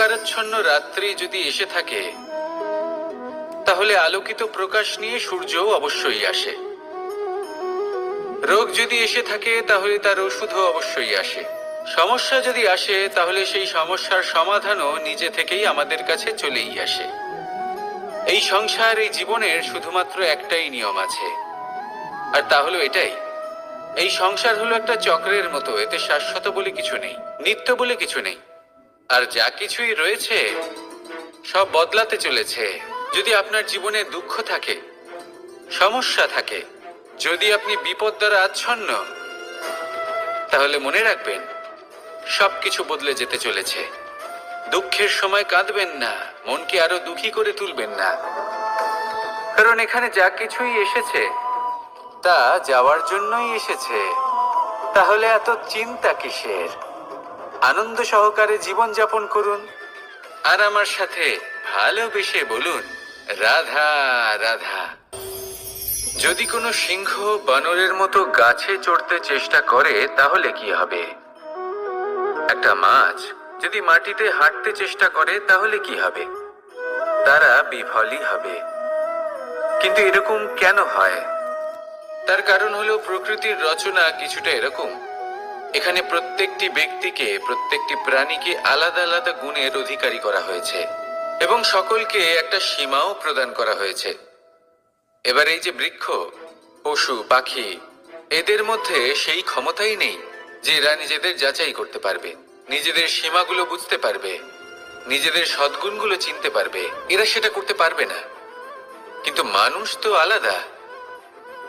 অন্ধকারাচ্ছন্ন রাত্রি যদি এসে থাকে, তাহলে আলোকিত প্রকাশ নিয়ে সূর্যও অবশ্যই আসে। রোগ যদি এসে থাকে, তাহলে তার ওষুধও অবশ্যই আসে। সমস্যা যদি আসে, তাহলে সেই সমস্যার সমাধানও নিজে থেকেই আমাদের কাছে চলেই আসে। এই সংসার, এই জীবনের শুধুমাত্র একটাই নিয়ম আছে, আর তা হলো এটাই: এই সংসার হলো একটা চক্রের মতো। এতে শাশ্বত বলে কিছু নেই, নিত্য বলে কিছু নেই। আর যা কিছুই রয়েছে সব বদলাতে চলেছে। যদি আপনার জীবনে দুঃখ থাকে, সমস্যা থাকে, যদি আপনি বিপদ দ্বারা আচ্ছন্ন, তাহলে মনে রাখবেন সবকিছু বদলে যেতে চলেছে। দুঃখের সময় কাঁদবেন না, মনকে আরো দুঃখী করে তুলবেন না, কারণ এখানে যা কিছুই এসেছে তা যাওয়ার জন্যই এসেছে। তাহলে এত চিন্তা কিসের? আনন্দ সহকারে জীবন যাপন করুন, আর আমার সাথে ভালোবেসে বলুন, রাধা রাধা। যদি কোনো সিংহ বানরের মতো গাছে চড়তে চেষ্টা করে, তাহলে কি হবে? একটা মাছ যদি মাটিতে হাঁটতে চেষ্টা করে, তাহলে কি হবে? তারা বিফলই হবে। কিন্তু এরকম কেন হয়? তার কারণ হলো প্রকৃতির রচনা কিছুটা এরকম। এখানে প্রত্যেকটি ব্যক্তিকে, প্রত্যেকটি প্রাণীকে আলাদা আলাদা গুণের অধিকারী করা হয়েছে, এবং সকলকে একটা সীমাও প্রদান করা হয়েছে। এবার এই যে বৃক্ষ, পশু, পাখি, এদের মধ্যে সেই ক্ষমতাই নেই যে এরা নিজেদের যাচাই করতে পারবে, নিজেদের সীমাগুলো বুঝতে পারবে, নিজেদের সদ্গুণগুলো চিনতে পারবে। এরা সেটা করতে পারবে না। কিন্তু মানুষ তো আলাদা।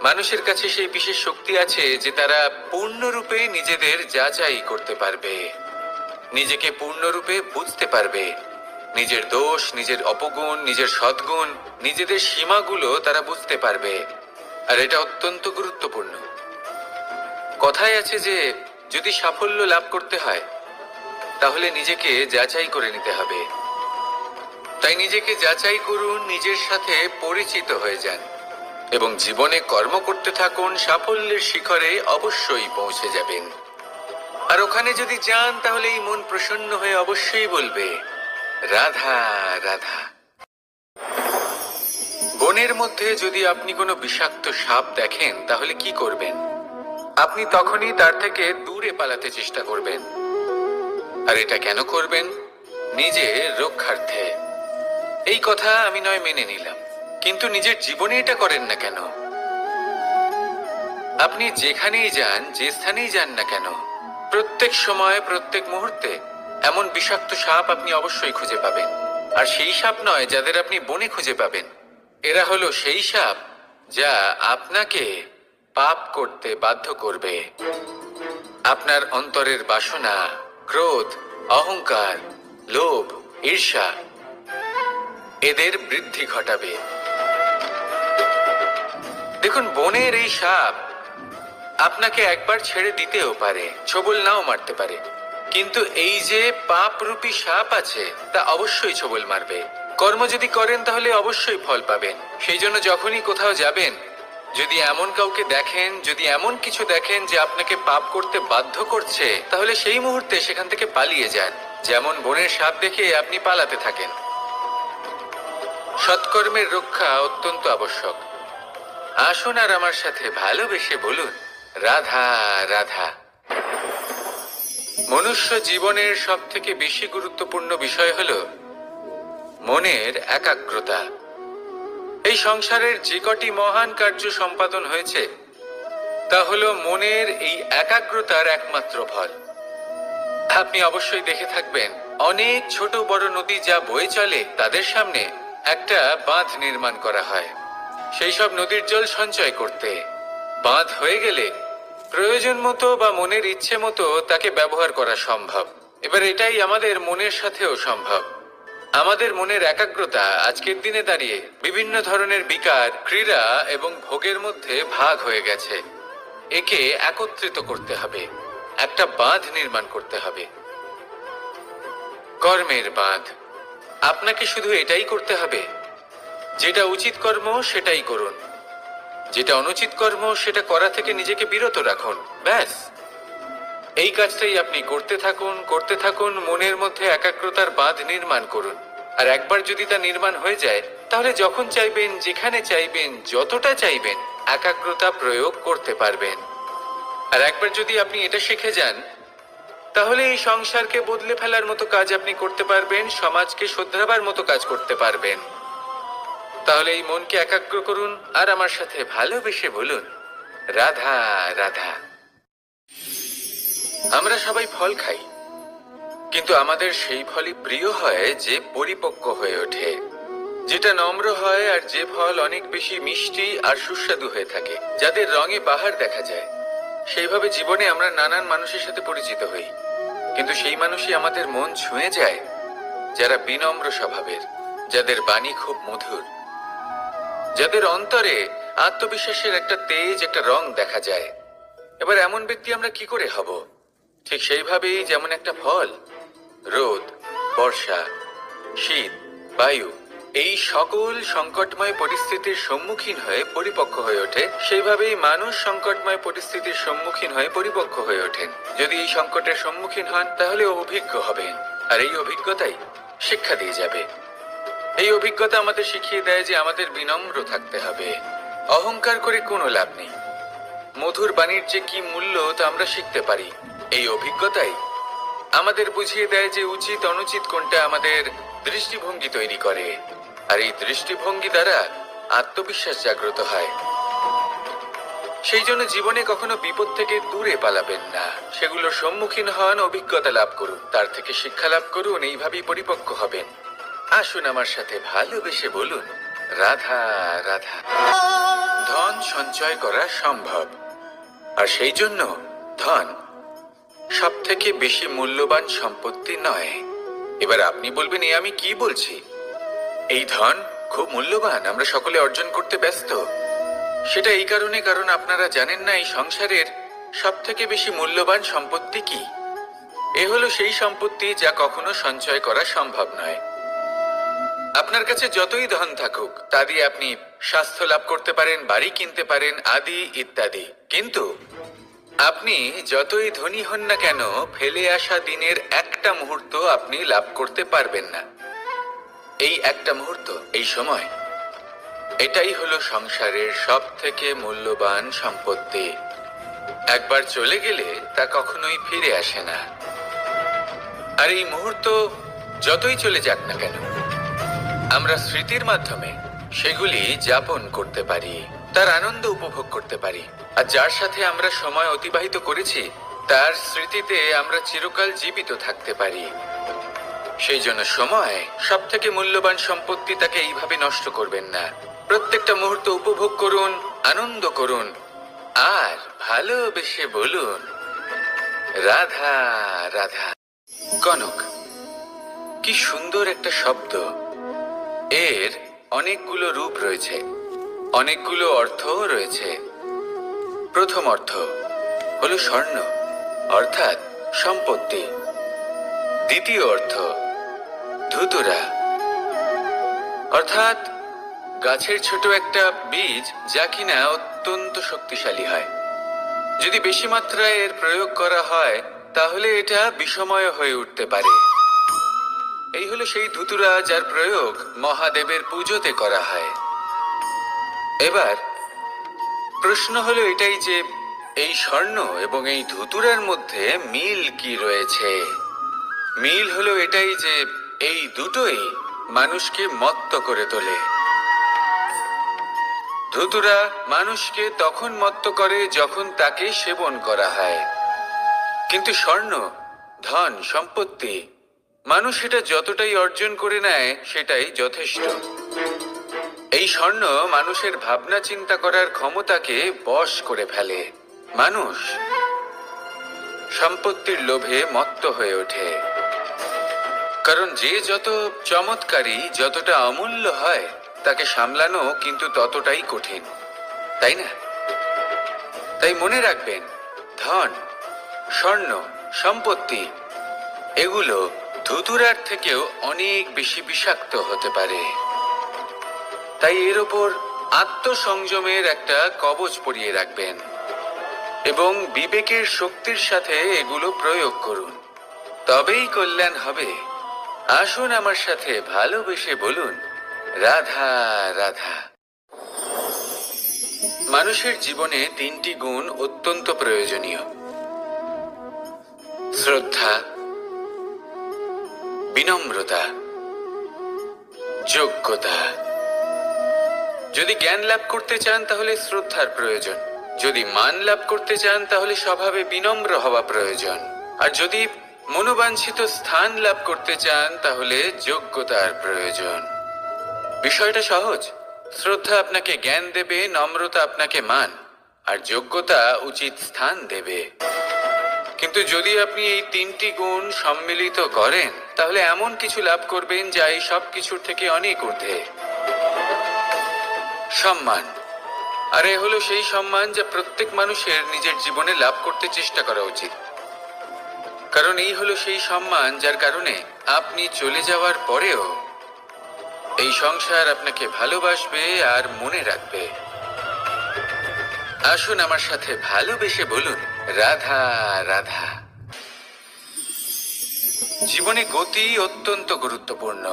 মানুষের কাছে সেই বিশেষ শক্তি আছে যে তারা পূর্ণরূপে নিজেদের যাচাই করতে পারবে, নিজেকে পূর্ণরূপে বুঝতে পারবে, নিজের দোষ, নিজের অপগুণ, নিজের সদ্গুণ, নিজেদের সীমাগুলো তারা বুঝতে পারবে। আর এটা অত্যন্ত গুরুত্বপূর্ণ। কথায় আছে যে যদি সাফল্য লাভ করতে হয়, তাহলে নিজেকে যাচাই করে নিতে হবে। তাই নিজেকে যাচাই করুন, নিজের সাথে পরিচিত হয়ে যান, এবং জীবনে কর্ম করতে থাকুন। সাফল্যের শিখরে অবশ্যই পৌঁছে যাবেন। আর ওখানে যদি যান, তাহলে এই মন প্রসন্ন হয়ে অবশ্যই বলবে, রাধা রাধা। বনের মধ্যে যদি আপনি কোনো বিষাক্ত সাপ দেখেন, তাহলে কি করবেন? আপনি তখনই তার থেকে দূরে পালাতে চেষ্টা করবেন। আর এটা কেন করবেন? নিজের রক্ষার্থে। এই কথা আমি নয় মেনে নিলাম, কিন্তু নিজের জীবনে এটা করেন না কেন? আপনি যেখানেই যান, যে স্থানেই যান না কেন, প্রত্যেক সময়, প্রত্যেক মুহূর্তে এমন বিষাক্ত সাপ আপনি অবশ্যই খুঁজে পাবেন। আর সেই সাপ নয় যাদের আপনি বনে খুঁজে পাবেন। এরা হলো সেই সাপ যা আপনাকে পাপ করতে বাধ্য করবে। আপনার অন্তরের বাসনা, ক্রোধ, অহংকার, লোভ, ঈর্ষা, এদের বৃদ্ধি ঘটাবে। দেখুন, বনের এই সাপ আপনাকে একবার ছেড়ে দিতেও পারে, ছোবল নাও মারতে পারে, কিন্তু এই যে পাপরূপী সাপ আছে, তা অবশ্যই ছোবল মারবে। কর্ম যদি করেন, তাহলে অবশ্যই ফল পাবেন। সেই জন্য যখনই কোথাও যাবেন, যদি এমন কাউকে দেখেন, যদি এমন কিছু দেখেন যে আপনাকে পাপ করতে বাধ্য করছে, তাহলে সেই মুহূর্তে সেখান থেকে পালিয়ে যান। যেমন বনের সাপ দেখে আপনি পালাতে থাকেন। সৎকর্মের রক্ষা অত্যন্ত আবশ্যক। আসুন আর আমার সাথে ভালোবেসে বলুন, রাধা রাধা। মনুষ্য জীবনের সব থেকে বেশি গুরুত্বপূর্ণ বিষয় হল মনের একাগ্রতা। এই সংসারের যে কটি মহান কার্য সম্পাদন হয়েছে, তা হল মনের এই একাগ্রতার একমাত্র ফল। আপনি অবশ্যই দেখে থাকবেন, অনেক ছোট বড় নদী যা বয়ে চলে, তাদের সামনে একটা বাঁধ নির্মাণ করা হয় সেই সব নদীর জল সঞ্চয় করতে। বাঁধ হয়ে গেলে প্রয়োজন মতো বা মনের ইচ্ছে মতো তাকে ব্যবহার করা সম্ভব। এবার এটাই আমাদের মনের সাথেও সম্ভব। আমাদের মনের একাগ্রতা আজকের দিনে দাঁড়িয়ে বিভিন্ন ধরনের বিকার, ক্রীড়া এবং ভোগের মধ্যে ভাগ হয়ে গেছে। একে একত্রিত করতে হবে, একটা বাঁধ নির্মাণ করতে হবে, কর্মের বাঁধ। আপনাকে শুধু এটাই করতে হবে, যেটা উচিত কর্ম সেটাই করুন, যেটা অনুচিত কর্ম সেটা করা থেকে নিজেকে বিরত রাখুন। ব্যাস, এই কাজটাই আপনি করতে থাকুন, মনের মধ্যে একাগ্রতার বাঁধ নির্মাণ করুন। আর একবার যদি তা নির্মাণ হয়ে যায়, তাহলে যখন চাইবেন, যেখানে চাইবেন, যতটা চাইবেন, একাগ্রতা প্রয়োগ করতে পারবেন। আর একবার যদি আপনি এটা শিখে যান, তাহলে এই সংসারকে বদলে ফেলার মতো কাজ আপনি করতে পারবেন, সমাজকে শোধরাবার মতো কাজ করতে পারবেন। তাহলে এই মনকে একাগ্র করুন আর আমার সাথে ভালোবেসে বলুন, রাধা রাধা। আমরা সবাই ফল খাই, কিন্তু আমাদের সেই ফলই প্রিয় হয় যে পরিপক্ক হয়ে ওঠে, যেটা নম্র হয়, আর যে ফল অনেক বেশি মিষ্টি আর সুস্বাদু হয়ে থাকে, যাদের রঙে বাহার দেখা যায়। সেইভাবে জীবনে আমরা নানান মানুষের সাথে পরিচিত হই, কিন্তু সেই মানুষই আমাদের মন ছুঁয়ে যায় যারা বিনম্র স্বভাবের, যাদের বাণী খুব মধুর, যাদের অন্তরে আত্মবিশ্বাসের একটা তেজ, একটা রং দেখা যায়। এবার এমন ব্যক্তি আমরা কি করে হব? ঠিক সেইভাবেই যেমন একটা ফল রোদ, বর্ষা, শীত, বায়ু এই সকল সংকটময় পরিস্থিতির সম্মুখীন হয়ে পরিপক্ক হয়ে ওঠে, সেইভাবেই মানুষ সংকটময় পরিস্থিতির সম্মুখীন হয়ে পরিপক্ক হয়ে ওঠেন। যদি এই সংকটের সম্মুখীন হন, তাহলে অভিজ্ঞ হবেন, আর এই অভিজ্ঞতাই শিক্ষা দিয়ে যাবে। এই অভিজ্ঞতা আমাদের শিখিয়ে দেয় যে আমাদের বিনম্র থাকতে হবে। অহংকার করে কোনো লাভ নেই। মধুর বাণীর যে কি মূল্য তা আমরা শিখতে পারি। এই অভিজ্ঞতাই আমাদের বুঝিয়ে দেয় যে উচিত অনুচিত কোনটা, আমাদের দৃষ্টিভঙ্গি তৈরি করে, আর এই দৃষ্টিভঙ্গি দ্বারা আত্মবিশ্বাস জাগ্রত হয়। সেই জন্য জীবনে কখনো বিপদ থেকে দূরে পালাবেন না, সেগুলোর সম্মুখীন হন, অভিজ্ঞতা লাভ করুন, তার থেকে শিক্ষা লাভ করুন, এইভাবেই পরিপক্ক হবেন। আসুন আমার সাথে ভালোবেসে বলুন, রাধা রাধা। ধন সঞ্চয় করা সম্ভব, আর সেই জন্য ধন সব থেকে বেশি মূল্যবান সম্পত্তি নয়। এবার আপনি বলবেন, এ আমি কি বলছি? এই ধন খুব মূল্যবান, আমরা সকলে অর্জন করতে ব্যস্ত। সেটা এই কারণে, কারণ আপনারা জানেন না এই সংসারের সব থেকে বেশি মূল্যবান সম্পত্তি কি। এ হলো সেই সম্পত্তি যা কখনো সঞ্চয় করা সম্ভব নয়। আপনার কাছে যতই ধন থাকুক, তা দিয়ে আপনি স্বাস্থ্য লাভ করতে পারেন, বাড়ি কিনতে পারেন, আদি ইত্যাদি, কিন্তু আপনি যতই ধনী হন না কেন, ফেলে আসা দিনের একটা মুহূর্ত আপনি লাভ করতে পারবেন না। এই একটা মুহূর্ত, এই সময়, এটাই হলো সংসারের সব থেকে মূল্যবান সম্পত্তি। একবার চলে গেলে তা কখনোই ফিরে আসে না। আর এই মুহূর্ত যতই চলে যাক না কেন, আমরা স্মৃতির মাধ্যমে সেগুলি যাপন করতে পারি, তার আনন্দ উপভোগ করতে পারি। আর যার সাথে আমরা সময় অতিবাহিত করেছি, তার স্মৃতিতে আমরা চিরকাল জীবিত থাকতে পারি। সেই জন্য সময় সব থেকে মূল্যবান সম্পত্তি, তাকে এইভাবে নষ্ট করবেন না। প্রত্যেকটা মুহূর্ত উপভোগ করুন, আনন্দ করুন, আর ভালোবেসে বলুন, রাধা রাধা। কনক, কি সুন্দর একটা শব্দ। এর অনেকগুলো রূপ রয়েছে, অনেকগুলো অর্থও রয়েছে। প্রথম অর্থ হলো স্বর্ণ, অর্থাৎ সম্পত্তি। দ্বিতীয় অর্থ ধুতুরা, অর্থাৎ গাছের ছোট একটা বীজ, যা কিনা অত্যন্ত শক্তিশালী হয়। যদি বেশি মাত্রায় এর প্রয়োগ করা হয়, তাহলে এটা বিষময় হয়ে উঠতে পারে। এই হলো সেই ধুতুরা যার প্রয়োগ মহাদেবের পুজোতে করা হয়। এবার প্রশ্ন হলো এটাই যে এই স্বর্ণ এবং এই ধুতুরার মধ্যে মিল কি রয়েছে। মিল হলো এটাই যে এই দুটোই মানুষকে মত্ত করে তোলে। ধুতুরা মানুষকে তখন মত্ত করে যখন তাকে সেবন করা হয়, কিন্তু স্বর্ণ, ধন, সম্পত্তি, মানুষ এটা যতটাই অর্জন করে নেয় সেটাই যথেষ্ট। এই স্বর্ণ মানুষের ভাবনা চিন্তা করার ক্ষমতাকে বশ করে ফেলে। মানুষ সম্পত্তির লোভে মত্ত হয়ে ওঠে, কারণ যে যত চমৎকারী, যতটা অমূল্য হয়, তাকে সামলানো কিন্তু ততটাই কঠিন, তাই না? তাই মনে রাখবেন, ধন, স্বর্ণ, সম্পত্তি এগুলো ধুতুরার থেকেও অনেক বেশি বিষাক্ত হতে পারে। তাই এর ওপর আত্মসংযমের একটা কবচ পরিয়ে রাখবেন। এবং বিবেকের শক্তির সাথে এগুলো প্রয়োগ করুন, তবেই কল্যাণ হবে। আসুন আমার সাথে ভালোবেসে বলুন, রাধা রাধা। মানুষের জীবনে তিনটি গুণ অত্যন্ত প্রয়োজনীয়: শ্রদ্ধা, বিনম্রতা, যোগ্যতা। যদি জ্ঞান লাভ করতে চান তাহলে শ্রদ্ধার প্রয়োজন, যদি মান লাভ করতে চান তাহলে স্বভাবে বিনম্র হওয়া প্রয়োজন, আর যদি মনোবাঞ্ছিত স্থান লাভ করতে চান তাহলে যোগ্যতার প্রয়োজন। বিষয়টা সহজ। শ্রদ্ধা আপনাকে জ্ঞান দেবে, নম্রতা আপনাকে মান, আর যোগ্যতা উচিত স্থান দেবে। কিন্তু যদি আপনি এই তিনটি গুণ সম্মিলিত করেন তাহলে এমন কিছু লাভ করবেন যা এই সব কিছুর থেকে অনেক ঊর্ধ্বে: সম্মান। আর এ হলো সেই সম্মান যা প্রত্যেক মানুষের নিজের জীবনে লাভ করতে চেষ্টা করা উচিত। কারণ এই হলো সেই সম্মান যার কারণে আপনি চলে যাওয়ার পরেও এই সংসার আপনাকে ভালোবাসবে আর মনে রাখবে। আসুন আমার সাথে ভালোবেসে বলুন, রাধা রাধা। জীবনে গতি অত্যন্ত গুরুত্বপূর্ণ,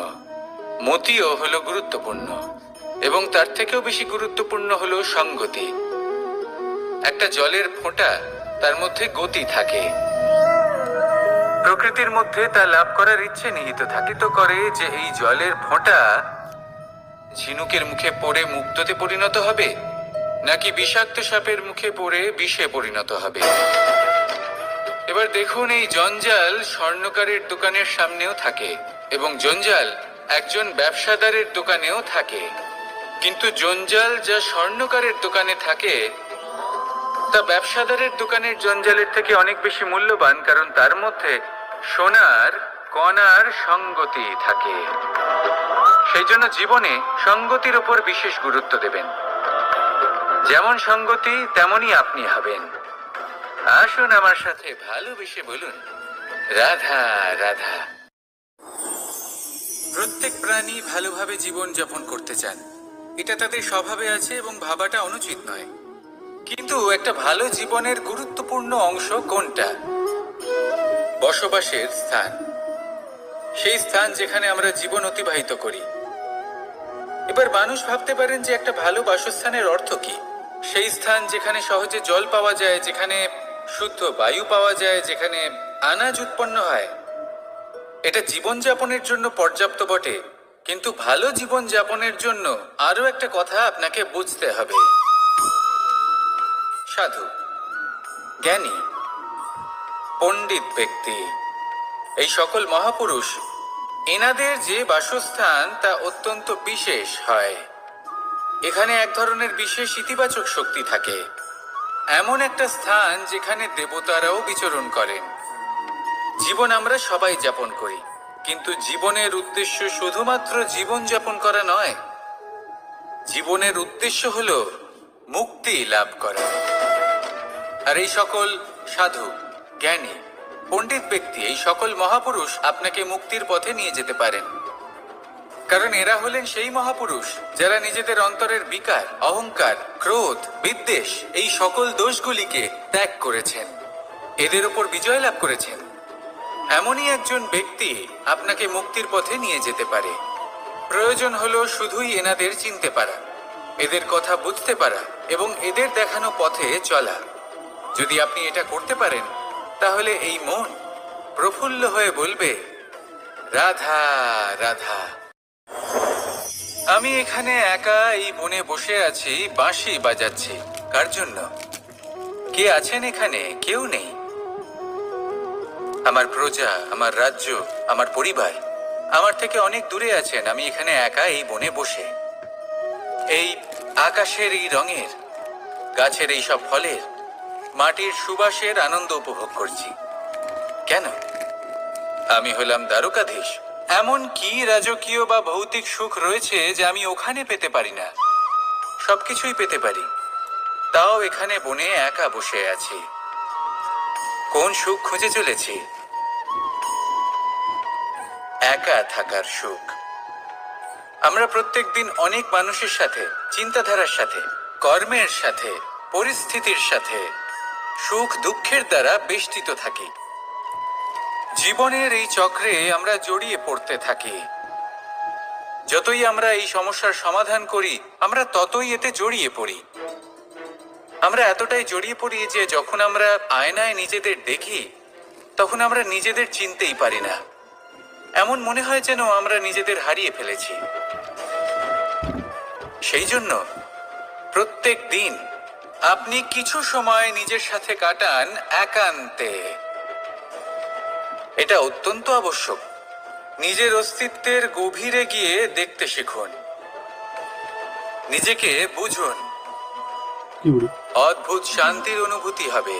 মতিও হলো গুরুত্বপূর্ণ, এবং তার থেকেও বেশি গুরুত্বপূর্ণ হলো সঙ্গতি। একটা জলের ফোঁটা, তার মধ্যে গতি থাকে। প্রকৃতির মধ্যে তা লাভ করার ইচ্ছে নিহিত থাকে, তো করে যে এই জলের ফোঁটা ঝিনুকের মুখে পড়ে মুক্তোতে পরিণত হবে, নাকি বিষাক্ত সাপের মুখে পড়ে বিষে পরিণত হবে। এবার দেখুন, এই জঞ্জাল স্বর্ণকারের দোকানের সামনেও থাকে, এবং জঞ্জাল একজন ব্যবসাদারের দোকানেও থাকে। কিন্তু জঞ্জাল যা স্বর্ণকারের দোকানে থাকে তা ব্যবসাদারের দোকানের জঞ্জালের থেকে অনেক বেশি মূল্যবান, কারণ তার মধ্যে সোনার কণার সঙ্গতি থাকে। সেই জন্য জীবনে সঙ্গতির উপর বিশেষ গুরুত্ব দেবেন। যেমন সঙ্গতি তেমনই আপনি হবেন। আসুন আমার সাথে ভালোবেসে বলুন, রাধা রাধা। প্রত্যেক প্রাণী ভালোভাবে জীবন যাপন করতে চান, এটা তাদের স্বভাবে আছে এবং ভাবাটা অনুচিত নয়। কিন্তু একটা ভালো জীবনের গুরুত্বপূর্ণ অংশ কোনটা? বসবাসের স্থান। সেই স্থান যেখানে আমরা জীবন অতিবাহিত করি। এবার মানুষ ভাবতে পারেন যে একটা ভালো বাসস্থানের অর্থ কি? সেই স্থান যেখানে সহজে জল পাওয়া যায়, যেখানে শুদ্ধ বায়ু পাওয়া যায়, যেখানে আনাজ উৎপন্ন হয়। এটা জীবনযাপনের জন্য পর্যাপ্ত বটে, কিন্তু ভালো জীবনযাপনের জন্য আরো একটা কথা আপনাকে বুঝতে হবে। সাধু, জ্ঞানী, পণ্ডিত ব্যক্তি, এই সকল মহাপুরুষ, এনাদের যে বাসস্থান তা অত্যন্ত বিশেষ হয়। এখানে এক ধরনের বিশেষ ইতিবাচক শক্তি থাকে, এমন একটা স্থান যেখানে দেবতারাও বিচরণ করেন। জীবন আমরা সবাই যাপন করি, কিন্তু জীবনের উদ্দেশ্য শুধুমাত্র জীবন যাপন করা নয়। জীবনের উদ্দেশ্য হলো মুক্তি লাভ করা। আর এই সকল সাধু, জ্ঞানী, পণ্ডিত ব্যক্তি, এই সকল মহাপুরুষ আপনাকে মুক্তির পথে নিয়ে যেতে পারেন। কারণ এরা হলেন সেই মহাপুরুষ যারা নিজেদের অন্তরের বিকার, অহংকার, ক্রোধ, বিদ্বেষ, এই সকল দোষগুলিকে ত্যাগ করেছেন, এদের উপর বিজয় লাভ করেছেন। এমনই একজন ব্যক্তি আপনাকে মুক্তির পথে নিয়ে যেতে পারে। প্রয়োজন হলো শুধুই এনাদের চিনতে পারা, এদের কথা বুঝতে পারা এবং এদের দেখানো পথে চলা। যদি আপনি এটা করতে পারেন তাহলে এই মন প্রফুল্ল হয়ে বলবে, রাধা রাধা। আমি এখানে একা এই বনে বসে আছি, বাঁশি বাজাচ্ছি। কার জন্য? কে আছেন এখানে? কেউ নেই। আমার প্রজা, আমার রাজ্য, আমার পরিবার আমার থেকে অনেক দূরে আছেন। আমি এখানে একা এই বনে বসে এই আকাশের এই রঙের, গাছের এই সব ফলের, মাটির সুবাসের আনন্দ উপভোগ করছি। কেন? আমি হলাম দ্বারকাধীশ। এমন কি রাজকীয় বা ভৌতিক সুখ রয়েছে যা আমি ওখানে পেতে পারি না? সবকিছুই পেতে পারি, তাও এখানে বনে একা বসে আছি। কোন সুখ খুঁজে চলেছি? একা থাকার সুখ। আমরা প্রত্যেকদিন অনেক মানুষের সাথে, চিন্তাধারার সাথে, কর্মের সাথে, পরিস্থিতির সাথে সুখ দুঃখের দ্বারা বেষ্টিত থাকি। জীবনের এই চক্রে আমরা জড়িয়ে পড়তে থাকি। যতই আমরা এই সমস্যার সমাধান করি, আমরা ততই এতে জড়িয়ে পড়ি। আমরা এতটাই জড়িয়ে পড়ি যে যখন আমরা আয়নায় নিজেদের দেখি, তখন আমরা নিজেদের চিনতেই পারি না। এমন মনে হয় যেন আমরা নিজেদের হারিয়ে ফেলেছি। সেই জন্য প্রত্যেক দিন আপনি কিছু সময় নিজের সাথে কাটান একান্তে। এটা অত্যন্ত আবশ্যক। নিজের অস্তিত্বের গভীরে গিয়ে দেখতে শিখুন, নিজেকে বুঝুন। অদ্ভুত শান্তির অনুভূতি হবে।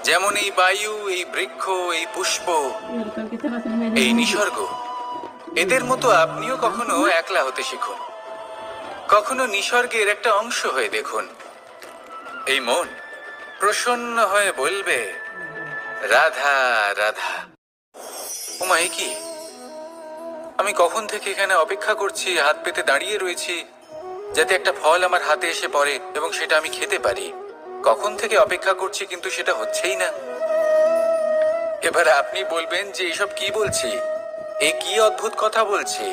যেমন এই বায়ু, এই বৃক্ষ, এই পুষ্প, এই নিসর্গ, এদের মতো আপনিও কখনো একলা হতে শিখুন। কখনো নিসর্গের একটা অংশ হয়ে দেখুন। এই মন প্রসন্ন হয়ে বলবে, রাধা রাধা। ওমা, এ কি? আমি কখন থেকে এখানে অপেক্ষা করছি, হাত পেতে দাঁড়িয়ে রয়েছি যাতে একটা ফল আমার হাতে এসে পড়ে এবং সেটা আমি খেতে পারি। কখন থেকে অপেক্ষা করছি, কিন্তু সেটা হচ্ছেই না। এবার আপনি বলবেন যে এসব কি বলছি, এ কি অদ্ভুত কথা বলছি।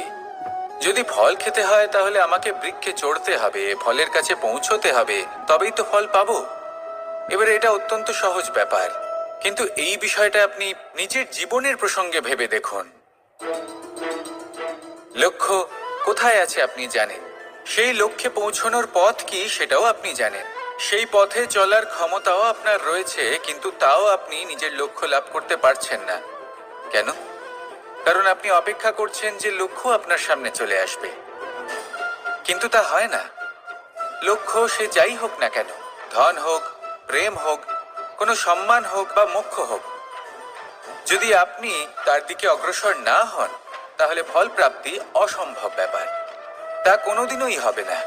যদি ফল খেতে হয় তাহলে আমাকে বৃক্ষে চড়তে হবে, ফলের কাছে পৌঁছতে হবে, তবেই তো ফল পাবো। এবারে এটা অত্যন্ত সহজ ব্যাপার, কিন্তু এই বিষয়টা আপনি নিজের জীবনের প্রসঙ্গে ভেবে দেখুন। লক্ষ্য কোথায় আছে আপনি জানেন, সেই লক্ষ্যে পৌঁছানোর পথ কি সেটাও আপনি জানেন, সেই পথে চলার ক্ষমতাও আপনার রয়েছে, কিন্তু তাও আপনি নিজের লক্ষ্য লাভ করতে পারছেন না। কেন? কারণ আপনি অপেক্ষা করছেন যে লক্ষ্য আপনার সামনে চলে আসবে, কিন্তু তা হয় না। লক্ষ্য সে যাই হোক না কেন, ধন হোক, প্রেম হোক, কোনো সম্মান হোক বা মোক্ষ হোক, যদি আপনি তার দিকে অগ্রসর না হন তাহলে ফল প্রাপ্তি অসম্ভব ব্যাপার, তা কোনোদিনই হবে না।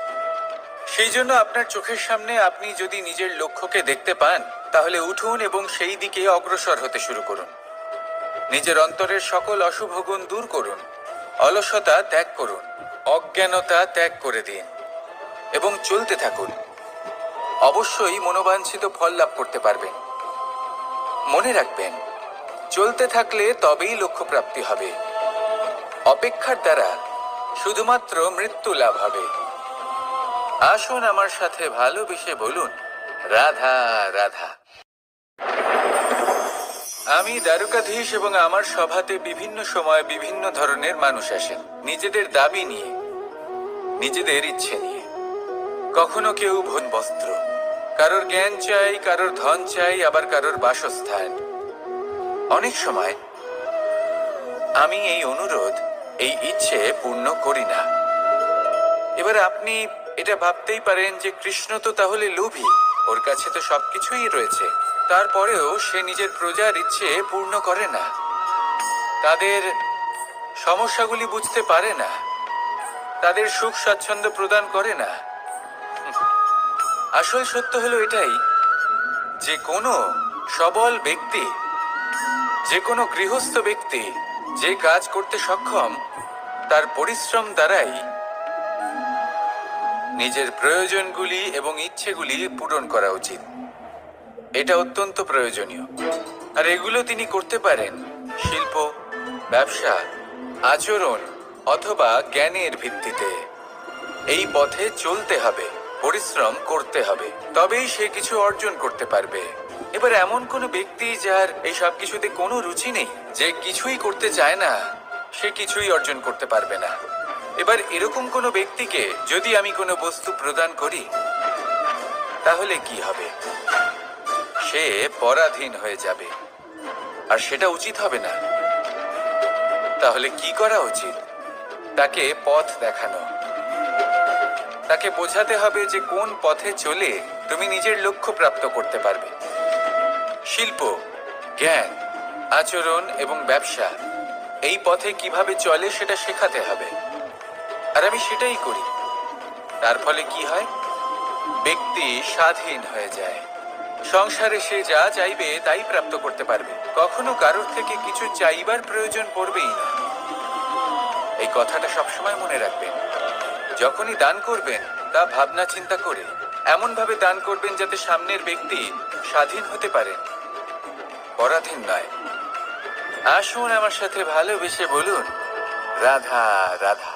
সেই জন্য আপনার চোখের সামনে আপনি যদি নিজের লক্ষ্যকে দেখতে পান, তাহলে উঠুন এবং সেই দিকে অগ্রসর হতে শুরু করুন। নিজের অন্তরের সকল অশুভ গুণ দূর করুন, অলসতা ত্যাগ করুন, অজ্ঞানতা ত্যাগ করে দিন এবং চলতে থাকুন। অবশ্যই মনোবাঞ্ছিত ফল লাভ করতে পারবেন। মনে রাখবেন, চলতে থাকলে তবেই লক্ষ্য প্রাপ্তি হবে। অপেক্ষার দ্বারা শুধুমাত্র মৃত্যু লাভ হবে। আসুন আমার সাথে ভালোবেসে বলুন, রাধা রাধা। আমি দ্বারকাধীশ এবং আমার সভাতে বিভিন্ন সময় বিভিন্ন ধরনের মানুষ আসেন, নিজেদের দাবি নিয়ে, নিজেদের ইচ্ছে নিয়ে। কখনো কেউ ভোন বস্ত্র, কারোর জ্ঞান চাই, কারোর ধন চাই, আবার কারোর বাসস্থান। অনেক সময় আমি এই অনুরোধ, এই ইচ্ছে পূর্ণ করি না। এবার আপনি এটা ভাবতেই পারেন যে কৃষ্ণ তো তাহলে লোভী, ওর কাছে তো সবকিছুই রয়েছে, তারপরেও সে নিজের প্রজার ইচ্ছে পূর্ণ করে না, তাদের সমস্যাগুলি বুঝতে পারে না, তাদের সুখ স্বাচ্ছন্দ্য প্রদান করে না। আসল সত্য হলো এটাই যে কোনো সবল ব্যক্তি, যে কোনো গৃহস্থ ব্যক্তি যে কাজ করতে সক্ষম, তার পরিশ্রম দ্বারাই নিজের প্রয়োজনগুলি এবং ইচ্ছেগুলি পূরণ করা উচিত। এটা অত্যন্ত প্রয়োজনীয়। আর এগুলো তিনি করতে পারেন শিল্প, ব্যবসা, আচরণ অথবা জ্ঞানের ভিত্তিতে। এই পথে চলতে হবে, পরিশ্রম করতে হবে, তবেই সে কিছু অর্জন করতে পারবে। এবার এমন কোনো ব্যক্তি যার এই সব কিছুতে কোনো রুচি নেই, যে কিছুই করতে চায় না, সে কিছুই অর্জন করতে পারবে না। এবার এরকম কোনো ব্যক্তিকে যদি আমি কোনো বস্তু প্রদান করি, তাহলে কি হবে? সে পরাধীন হয়ে যাবে, আর সেটা উচিত হবে না। তাহলে কি করা উচিত? তাকে পথ দেখানো, তাকে বোঝাতে হবে যে কোন পথে চলে তুমি নিজের লক্ষ্য প্রাপ্ত করতে পারবে। শিল্প, জ্ঞান, আচরণ এবং ব্যবসা, এই পথে কিভাবে চলে সেটা শেখাতে হবে। আর আমি সেটাই করি। তার ফলে কি হয়? ব্যক্তি স্বাধীন হয়ে যায়। সংসারে সে যা চাইবে তাই প্রাপ্ত করতে পারবে, কখনো কারোর থেকে কিছু চাইবার প্রয়োজন পড়বেই না। এই কথাটা সবসময় মনে রাখবেন। যখনই দান করবেন তা ভাবনা চিন্তা করে এমন ভাবে দান করবেন যাতে সামনের ব্যক্তি স্বাধীন হতে পারেন, পরাধীন নয়। আসুন আমার সাথে ভালোবেসে বলুন, রাধা রাধা।